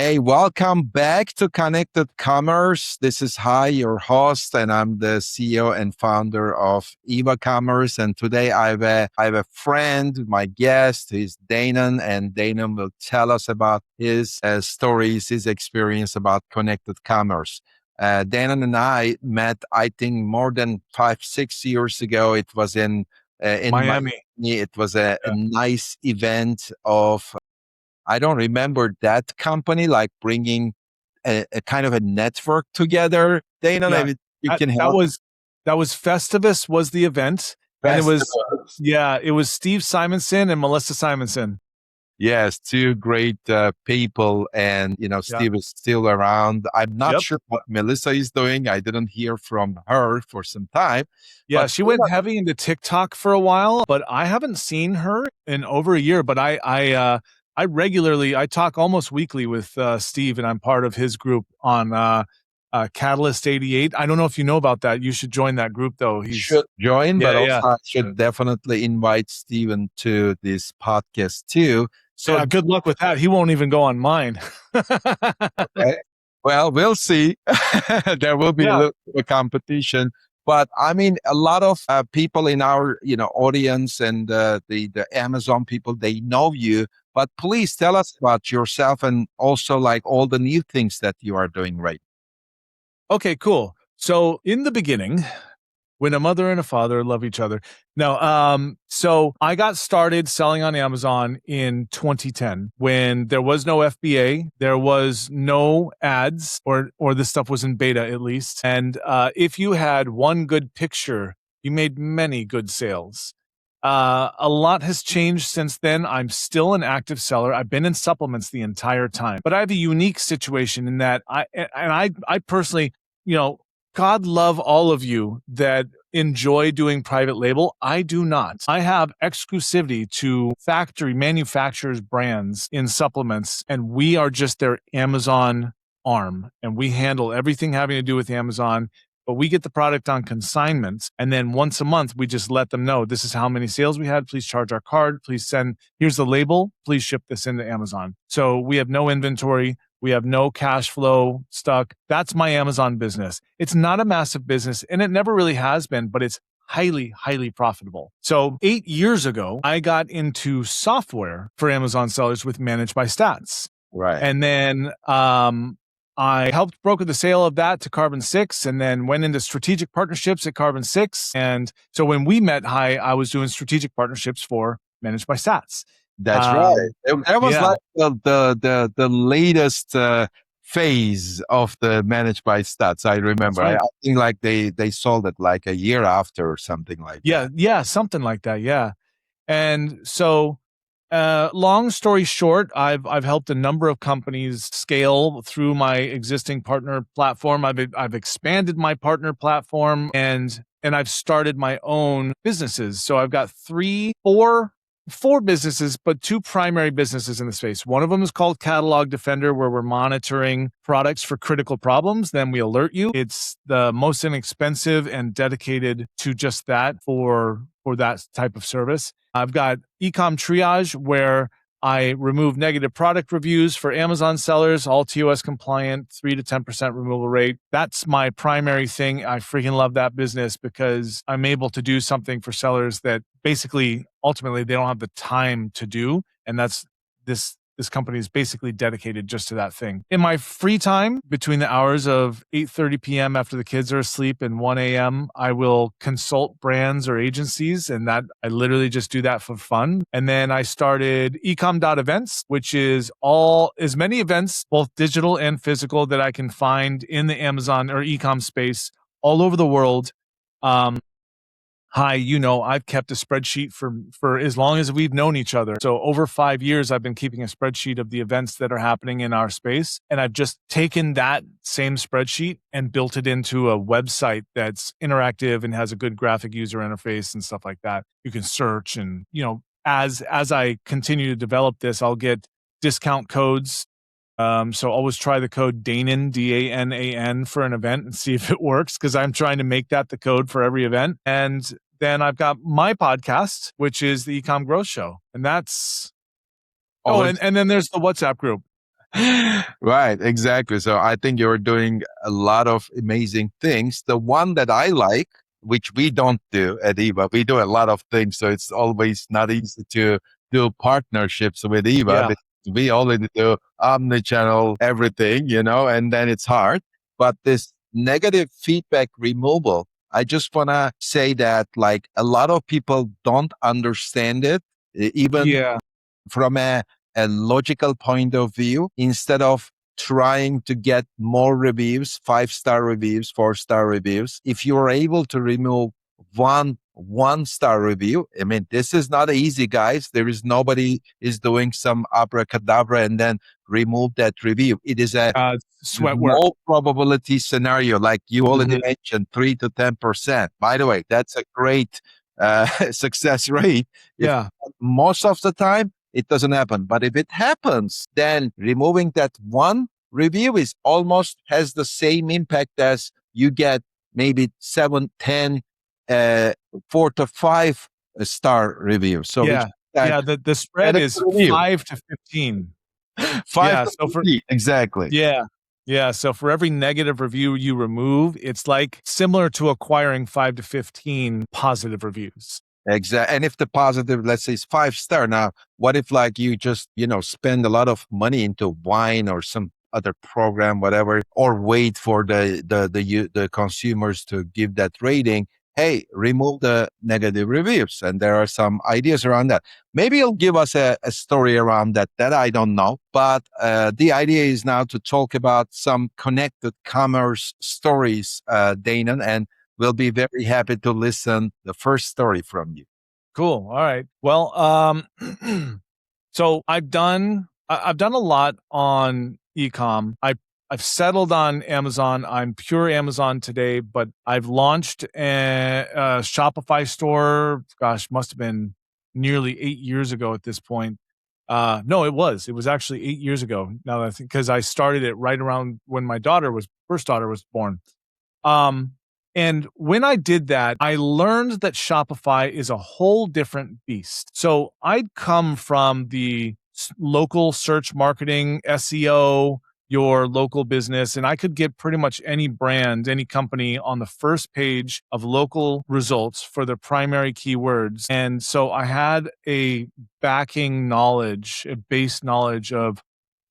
Hey, welcome back to Connected Commerce. This is Hai, your host, and I'm the CEO and founder of Eva Commerce. And today I have a friend, my guest, is Danan, and Danan will tell us about his stories, his experience about Connected Commerce. Danan and I met, I think, more than 5, 6 years ago. It was in Miami. Miami. It was a Yeah. nice event of I don't remember that company like bringing a kind of a network together. Dana, Yeah. maybe you That, can that help. was that was Festivus was the event. And Festivals. it was Steve Simonson and Melissa Simonson. Yes, two great people, and Yeah. Steve is still around. I'm not Yep. sure what Melissa is doing. I didn't hear from her for some time, Yeah. but She went heavy into TikTok for a while, but I haven't seen her in over a year. But I regularly I talk almost weekly with Steve, and I'm part of his group on Catalyst 88. I don't know if you know about that. You should join that group though. should join, but Yeah. also I should definitely invite Steven to this podcast too. So Yeah, good luck with that. He won't even go on mine. okay. Well, we'll see. There will be a Yeah. little bit of competition, but I mean, a lot of people in our audience and the Amazon people, they know you. But please tell us about yourself and also like all the new things that you are doing right. Okay, cool. So in the beginning, when a mother and a father love each other. No, so I got started selling on Amazon in 2010 when there was no FBA, there was no ads, or this stuff was in beta at least. And if you had one good picture, you made many good sales. A lot has changed since then. I'm still an active seller. I've been in supplements the entire time, but I have a unique situation in that I personally, you know, God love all of you that enjoy doing private label. I do not. I have exclusivity to factory manufacturers brands in supplements, and we are just their Amazon arm, and we handle everything having to do with Amazon. But we get the product on consignment, and then once a month we just let them know this is how many sales we had. Please charge our card. Please send. Here's the label. Please ship this into Amazon. So we have no inventory. We have no cash flow stuck. That's my Amazon business. It's not a massive business, and it never really has been, but it's highly, highly profitable. So 8 years ago, I got into software for Amazon sellers with Managed by Stats. Right. And then I helped broker the sale of that to Carbon 6 and then went into strategic partnerships at Carbon 6. And so when we met, I was doing strategic partnerships for Managed by Stats. That's right. That was Yeah. like the latest phase of the Managed by Stats. I remember. Right. I think like they sold it like a year after or something like that. Yeah, something like that. Yeah. And so, long story short, I've helped a number of companies scale through my existing partner platform. I've expanded my partner platform and I've started my own businesses. So I've got four businesses, but two primary businesses in the space. One of them is called Catalog Defender, where we're monitoring products for critical problems. Then we alert you. It's the most inexpensive and dedicated to just that for that type of service. I've got eCom Triage, where I remove negative product reviews for Amazon sellers, all TOS compliant, 3 to 10% removal rate. That's my primary thing. I freaking love that business because I'm able to do something for sellers that basically, ultimately, they don't have the time to do. And that's this company is basically dedicated just to that thing. In my free time, between the hours of 8:30 p.m. after the kids are asleep and 1 a.m., I will consult brands or agencies, and that I literally just do that for fun. And then I started ecom.events, which is as many events, both digital and physical, that I can find in the Amazon or ecom space all over the world. Hi, I've kept a spreadsheet for as long as we've known each other. So over 5 years, I've been keeping a spreadsheet of the events that are happening in our space. And I've just taken that same spreadsheet and built it into a website that's interactive and has a good graphic user interface and stuff like that. You can search and, as I continue to develop this, I'll get discount codes. So always try the code Danan, Danan, for an event and see if it works, because I'm trying to make that the code for every event. And then I've got my podcast, which is the Ecom Growth Show. And that's, and then there's the WhatsApp group. Right, exactly. So I think you're doing a lot of amazing things. The one that I like, which we don't do at Eva, we do a lot of things. So it's always not easy to do partnerships with Eva Yeah. because we already do omnichannel everything, and then it's hard. But this negative feedback removal, I just want to say that like a lot of people don't understand it, even Yeah. from a logical point of view. Instead of trying to get more reviews, 5-star reviews, 4-star reviews, if you are able to remove one-star review, I mean, this is not easy, guys. There is nobody is doing some abracadabra and then remove that review. It is a Sweat work. low probability scenario, like you already Mhm. mentioned, 3 to 10%. By the way, that's a great success rate. If Yeah. most of the time it doesn't happen, but if it happens, then removing that one review is almost has the same impact as you get maybe 7, 10, 4 to 5 star reviews. So which Yeah. that Yeah. The spread better is review 5 to 15. 5 Yeah. to So for 15 exactly. Yeah. Yeah. So for every negative review you remove, it's like similar to acquiring 5 to 15 positive reviews. Exactly. And if the positive, let's say, is 5-star, now what if like you just, spend a lot of money into wine or some other program, whatever, or wait for the consumers to give that rating? Hey, remove the negative reviews. And there are some ideas around that. Maybe you'll give us a story around that I don't know. But the idea is now to talk about some connected commerce stories, Danan, and we'll be very happy to listen the first story from you. Cool. All right. Well, so I've done a lot on ecom. I've settled on Amazon. I'm pure Amazon today, but I've launched a Shopify store. Gosh, must have been nearly 8 years ago at this point. No, it was. It was actually 8 years ago. Now that I think, because I started it right around when my first daughter was born. Um, and when I did that, I learned that Shopify is a whole different beast. So I'd come from the local search marketing, SEO, your local business, and I could get pretty much any brand, any company on the first page of local results for their primary keywords. And so I had a backing knowledge, a base knowledge of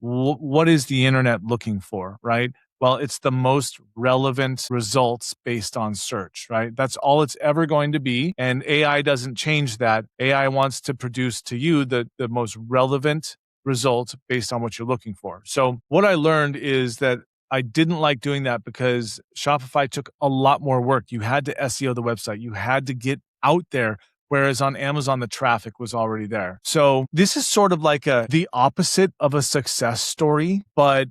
what is the internet looking for, right? Well, it's the most relevant results based on search, right? That's all it's ever going to be. And AI doesn't change that. AI wants to produce to you the most relevant result based on what you're looking for. So, what I learned is that I didn't like doing that because Shopify took a lot more work. You had to SEO the website, you had to get out there. Whereas on Amazon, the traffic was already there. So this is sort of like the opposite of a success story, but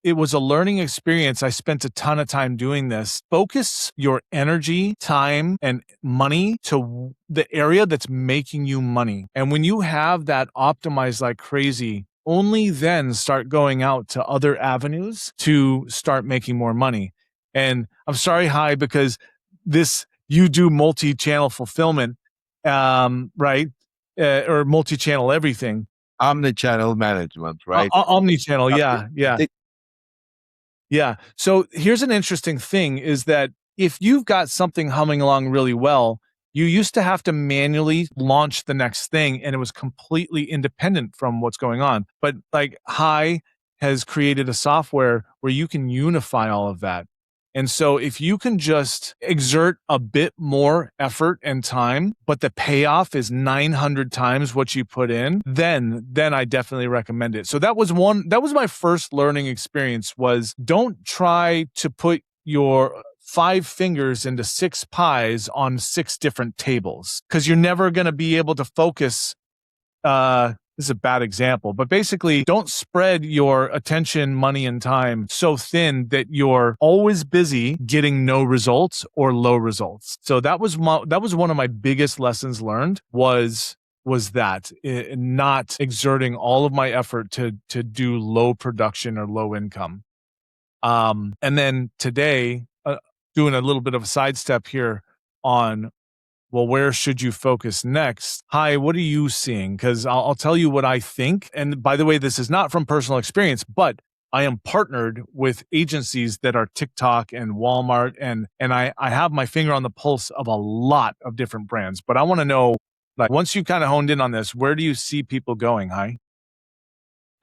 it was a learning experience. I spent a ton of time doing this. Focus your energy, time, and money to the area that's making you money. And when you have that optimized like crazy, only then start going out to other avenues to start making more money. And I'm sorry, Hi, because you do multi-channel fulfillment, right? Or multi-channel everything. Omnichannel management, right? Omni-channel, Uh, yeah, yeah. it- Yeah. So here's an interesting thing is that if you've got something humming along really well, you used to have to manually launch the next thing and it was completely independent from what's going on. But like Hi has created a software where you can unify all of that. And so if you can just exert a bit more effort and time, but the payoff is 900 times what you put in, then I definitely recommend it. So that was my first learning experience was don't try to put your 5 fingers into 6 pies on 6 different tables because you're never going to be able to focus. This is a bad example, but basically don't spread your attention, money, and time so thin that you're always busy getting no results or low results. So that was one of my biggest lessons learned was that not exerting all of my effort to do low production or low income. And then today, doing a little bit of a sidestep here on well, where should you focus next? Hi, what are you seeing? Because I'll tell you what I think. And by the way, this is not from personal experience, but I am partnered with agencies that are TikTok and Walmart, and I have my finger on the pulse of a lot of different brands. But I want to know, like, once you kind of honed in on this, where do you see people going? Hi.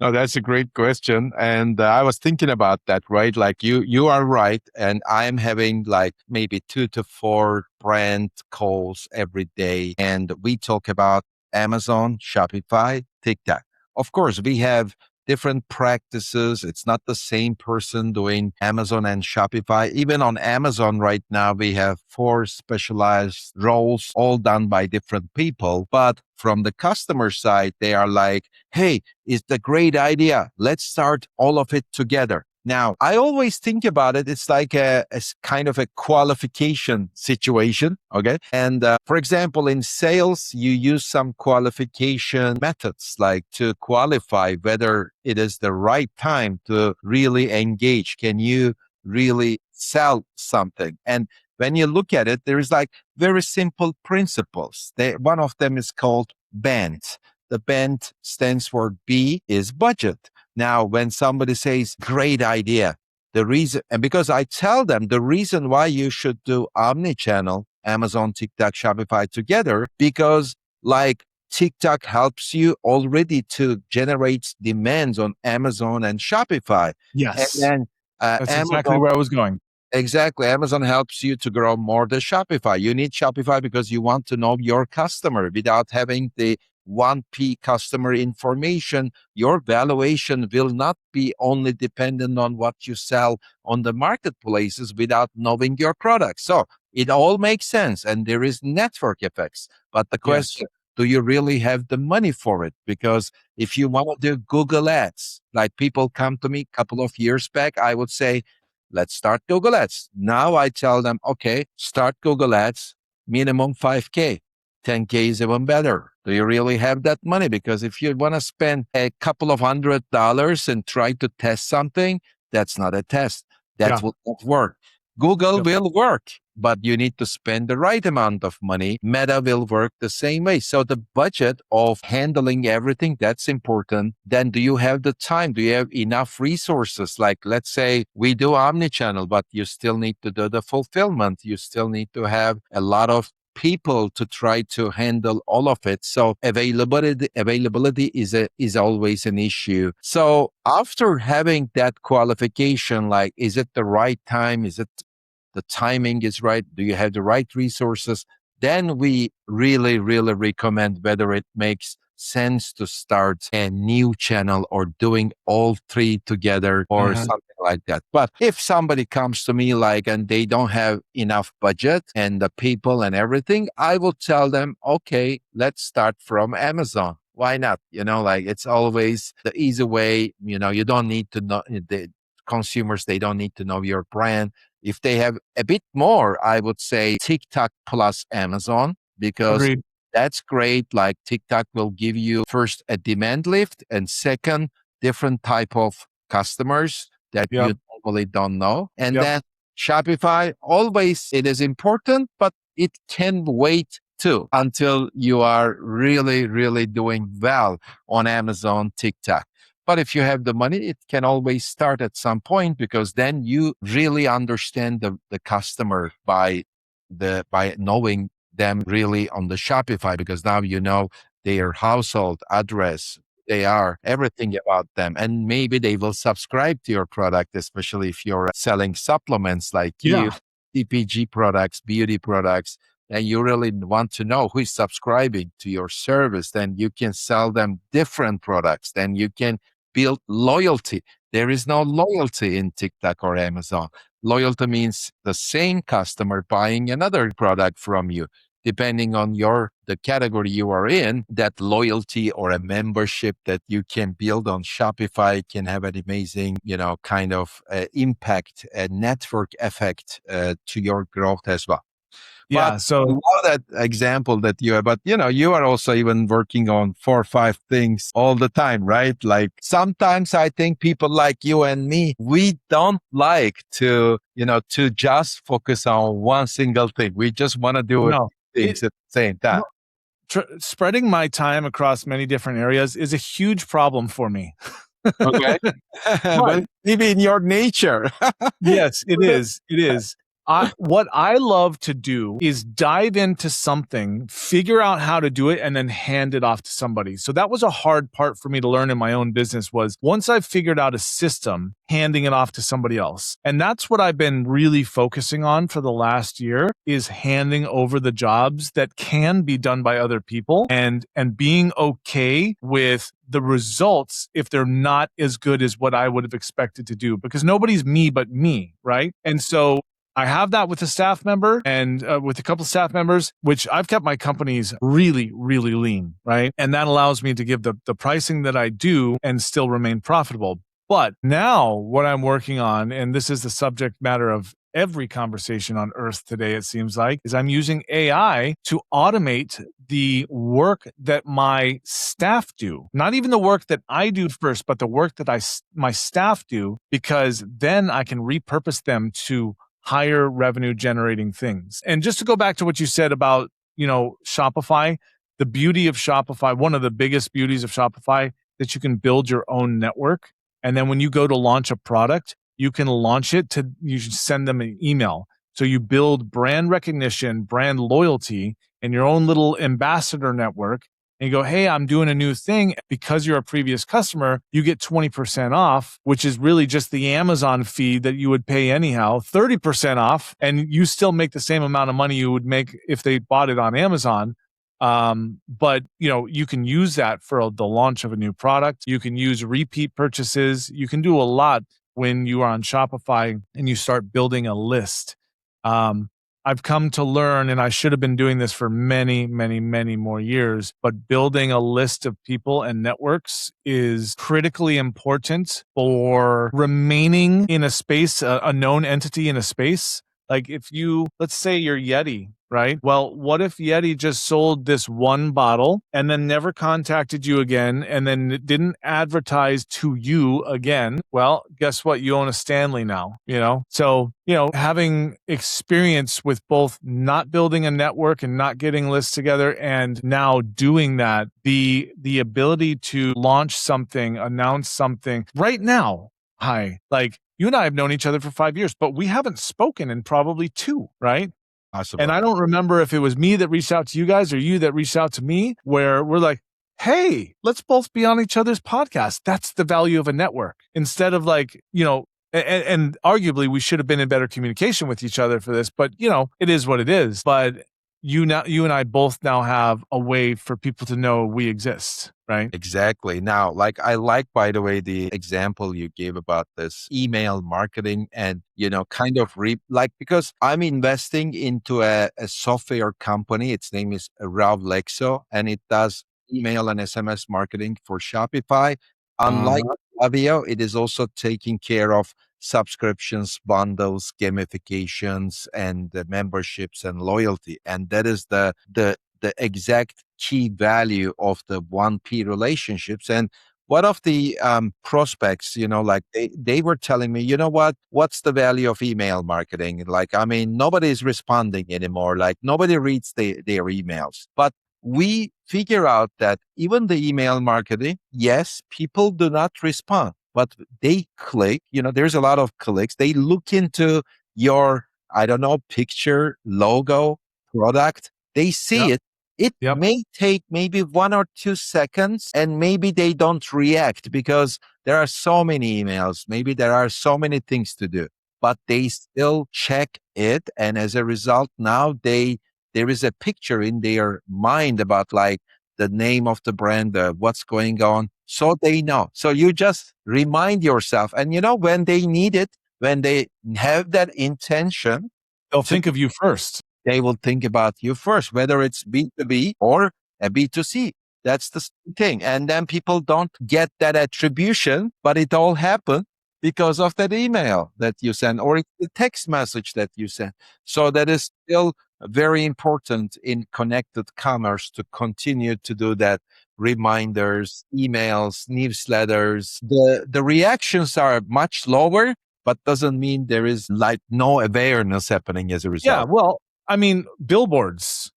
No, that's a great question. And I was thinking about that, right? Like you are right. And I'm having like maybe 2 to 4 brand calls every day. And we talk about Amazon, Shopify, TikTok. Of course, we have different practices. It's not the same person doing Amazon and Shopify. Even on Amazon right now, we have 4 specialized roles, all done by different people. But from the customer side, they are like, hey, it's a great idea. Let's start all of it together. Now, I always think about it. It's like a kind of a qualification situation. Okay. And for example, in sales, you use some qualification methods like to qualify whether it is the right time to really engage. Can you really sell something? And when you look at it, there is like very simple principles. One of them is called BAND. The BAND stands for B is budget. Now, when somebody says, great idea, the reason, and because I tell them the reason why you should do omni-channel, Amazon, TikTok, Shopify together, because like TikTok helps you already to generate demands on Amazon and Shopify. And Yes. then That's exactly Amazon where I was going. Exactly. Amazon helps you to grow more than Shopify. You need Shopify because you want to know your customer without having the 1P customer information. Your valuation will not be only dependent on what you sell on the marketplaces without knowing your product. So it all makes sense and there is network effects. But the Yes. question, do you really have the money for it? Because if you want to do Google Ads, like people come to me a couple of years back, I would say, let's start Google Ads. Now I tell them, okay, start Google Ads, minimum 5K. 10K is even better. Do you really have that money? Because if you want to spend a couple of $100 and try to test something, that's not a test. That Yeah. will not work. Google Yep. will work, but you need to spend the right amount of money. Meta will work the same way. So the budget of handling everything, that's important. Then do you have the time? Do you have enough resources? Like let's say we do omnichannel, but you still need to do the fulfillment. You still need to have a lot of people to try to handle all of it. So availability is always an issue. So after having that qualification, like is it the right time? Is it the timing is right? Do you have the right resources? Then we really, really recommend whether it makes sense to start a new channel or doing all 3 together or Mhm. something like that. But if somebody comes to me like and they don't have enough budget and the people and everything, I will tell them, okay, let's start from Amazon. Why not? Like it's always the easy way. You don't need to know the consumers, they don't need to know your brand. If they have a bit more, I would say TikTok plus Amazon, because Agreed. that's great. Like TikTok will give you first a demand lift and second, different type of customers that Yep. you normally don't know. And Yep. then Shopify, always it is important, but it can wait too until you are really, really doing well on Amazon, TikTok. But if you have the money, it can always start at some point because then you really understand the customer by knowing them really on the Shopify, because now you know their household address, they are everything about them. And maybe they will subscribe to your product, especially if you're selling supplements like you, Yeah. CPG products, beauty products, and you really want to know who is subscribing to your service, then you can sell them different products. Then you can build loyalty. There is no loyalty in TikTok or Amazon. Loyalty means the same customer buying another product from you. Depending on the category you are in, that loyalty or a membership that you can build on Shopify can have an amazing, kind of impact, a network effect to your growth as well. But Yeah. I So love that example that you have. But you are also even working on 4 or 5 things all the time, right? Like sometimes I think people like you and me, we don't like to just focus on one single thing. We just want to do no. things at the same time. Spreading my time across many different areas is a huge problem for me. Okay. But But maybe in your nature. yes, it is. It is. What I love to do is dive into something, figure out how to do it, and then hand it off to somebody. So that was a hard part for me to learn in my own business was once I've figured out a system, handing it off to somebody else. And that's what I've been really focusing on for the last year is handing over the jobs that can be done by other people and being okay with the results if they're not as good as what I would have expected to do because nobody's me but me, right? And so I have that with a staff member and with a couple of staff members, which I've kept my companies really, really lean, right? And that allows me to give the pricing that I do and still remain profitable. But now what I'm working on, and this is the subject matter of every conversation on earth today, it seems like, is I'm using AI to automate the work that my staff do. Not even the work that I do first, but the work that my staff do, because then I can repurpose them to higher revenue generating things. And just to go back to what you said about, Shopify, the beauty of Shopify, one of the biggest beauties of Shopify, that you can build your own network. And then when you go to launch a product, you can launch it you should send them an email. So you build brand recognition, brand loyalty, and your own little ambassador network. And you go, hey, I'm doing a new thing. Because you're a previous customer, you get 20% off, which is really just the Amazon fee that you would pay anyhow, 30% off. And you still make the same amount of money you would make if they bought it on Amazon. But you can use that for the launch of a new product. You can use repeat purchases. You can do a lot when you are on Shopify and you start building a list. I've come to learn, and I should have been doing this for many, many, many more years, but building a list of people and networks is critically important for remaining in a space, a known entity in a space. Like let's say you're Yeti, right? Well, what if Yeti just sold this one bottle and then never contacted you again and then didn't advertise to you again? Well, guess what? You own a Stanley now, So, having experience with both not building a network and not getting lists together and now doing that, the ability to launch something, announce something right now. Hi, you and I have known each other for 5 years, but we haven't spoken in probably 2, right? Possible. And I don't remember if it was me that reached out to you guys or you that reached out to me, where we're like, hey, let's both be on each other's podcast. That's the value of a network. Instead of and arguably we should have been in better communication with each other for this, but it is what it is. But you and I both now have a way for people to know we exist, right? Exactly. Now, I like, by the way, the example you gave about this email marketing and, because I'm investing into a software company. Its name is Ravlexo, and it does email and SMS marketing for Shopify. Unlike Avio, it is also taking care of subscriptions, bundles, gamifications, and the memberships and loyalty. And that is the exact key value of the 1P relationships. And one of the prospects, they were telling me, what's the value of email marketing? Nobody is responding anymore. Nobody reads their emails. But we figure out that even the email marketing, yes, people do not respond, but they click, there's a lot of clicks. They look into your, picture, logo, product. They see it. It may take maybe 1 or 2 seconds, and maybe they don't react because there are so many emails. Maybe there are so many things to do, but they still check it. And as a result, now there is a picture in their mind about the name of the brand, what's going on. So they know. So you just remind yourself. And when they need it, when they have that intention, they'll think of you first. They will think about you first, whether it's B2B or a B2C. That's the thing. And then people don't get that attribution, but it all happened because of that email that you send or the text message that you send. So that is still very important in connected commerce to continue to do that. Reminders, emails, newsletters. The reactions are much lower, but doesn't mean there is no awareness happening as a result. Yeah, well, billboards.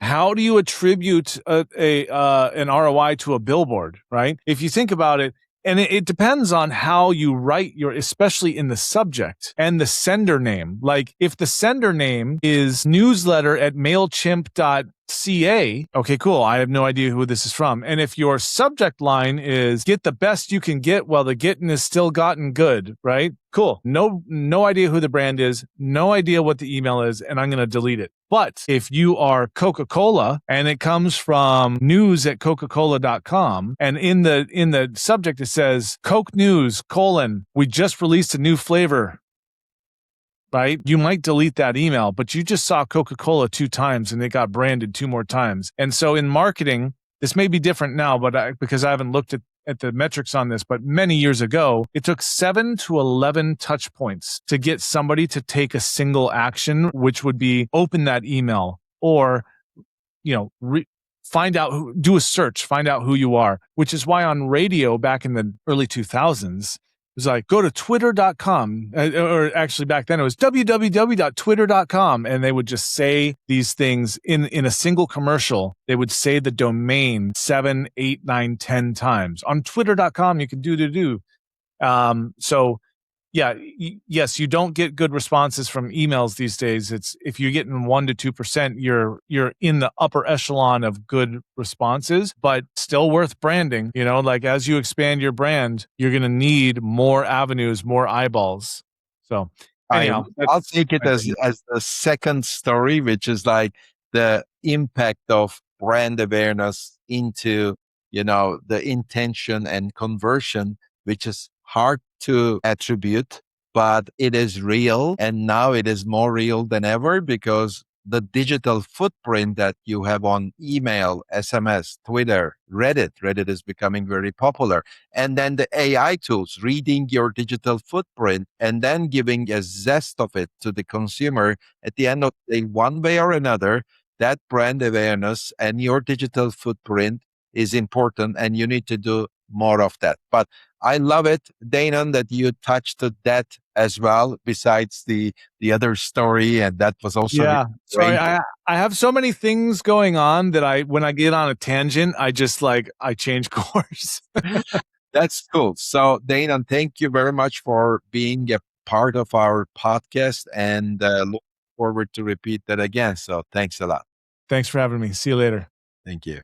how do you attribute an ROI to a billboard, right? If you think about it, and it depends on how you write especially in the subject and the sender name. Like if the sender name is newsletter at MailChimp.ca, okay, cool. I have no idea who this is from. And if your subject line is get the best you can get while the getting is still gotten good, right? Cool. No idea who the brand is, no idea what the email is, and I'm going to delete it. But if you are Coca-Cola and it comes from news at coca-cola.com and in the subject it says Coke News, we just released a new flavor, right? You might delete that email, but you just saw Coca-Cola 2 times and it got branded 2 more times. And so in marketing, this may be different now, but because I haven't looked at the metrics on this, but many years ago, it took 7 to 11 touch points to get somebody to take a single action, which would be open that email or, find out do a search, find out who you are, which is why on radio back in the early 2000s, it was like, go to twitter.com, or actually back then it was www.twitter.com. And they would just say these things in a single commercial. They would say the domain 7, 8, 9, 10 times. On twitter.com, you can do. So yeah, yes, you don't get good responses from emails these days. It's if you're getting 1 to 2%, you're in the upper echelon of good responses, but still worth branding. Like as you expand your brand, you're going to need more avenues, more eyeballs. So anyhow, I'll take it as the second story, which is like the impact of brand awareness into, the intention and conversion, which is hard to attribute, but it is real. And now it is more real than ever because the digital footprint that you have on email, SMS, Twitter, Reddit is becoming very popular. And then the AI tools reading your digital footprint and then giving a zest of it to the consumer at the end of the day, one way or another, that brand awareness and your digital footprint is important and you need to do more of that. But I love it, Danan, that you touched that as well, besides the other story. And that was also yeah. Sorry, great. I have so many things going on that when I get on a tangent, I just I change course. That's cool. So, Danan, thank you very much for being a part of our podcast and look forward to repeat that again. So thanks a lot. Thanks for having me. See you later. Thank you.